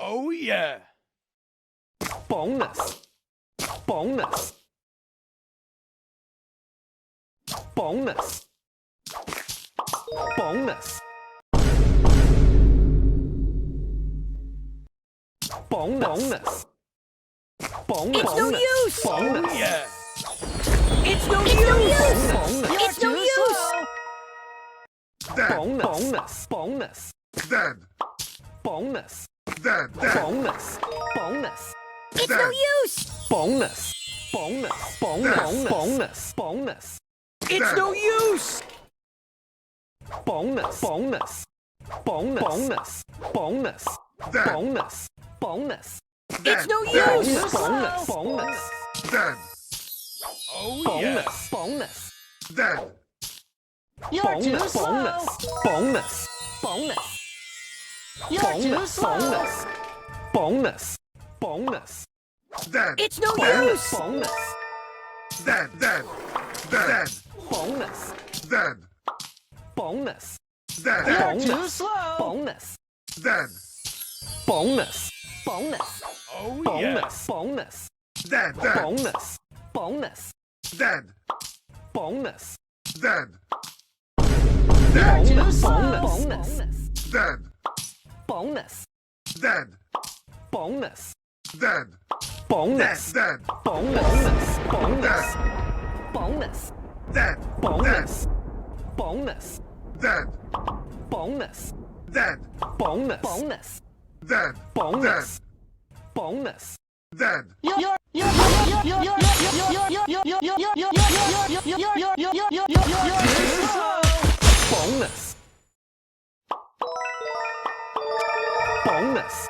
Oh yeah! Bonus. Bonus. Bonus. Bonus. Bonus. Bonus. It's no use! Oh Bonus. yeah! It's no use! Bonus. It's no use! Bonus. Bonus. Dead. Bonus. Dead. Dead. Bonus. Bonus. It's no use! Bonus. Bonus. Bonus. Bonus. Bonus. It's no use! Bonus. Bonus. Bonus. Bonus. Dead. Bonus. Bonus. It's no Dead. use! Bonus. Bonus. Dead. Oh yeah! Bonus. Bonus. Dead. You're too Bonus. slow! Bonus. Bonus. You're too slow! Bonus. Bonus. Bonus. Dead. It's no Bonus. use! Bonus. Dead. Dead. Dead. Bonus. Dead. Bonus. Dead. You're too Bonus. slow! Bonus. Dead. Bonus. Bonus. Oh yeah! Bonus. Bonus. Dead. Dead. Bonus. Bonus. Dead. Bonus. Dead. You're too Bonus. slow! Bonus. Dead. Bonus. Dead. Bonus. Dead. Bonus. Dead. Bonus. Bonus. Bonus. Dead. Bonus. Bonus. Dead. Bonus. Dead. Bonus. Bonus. Dead. Bonus. Bonus. Dead. Bonus. Bonus.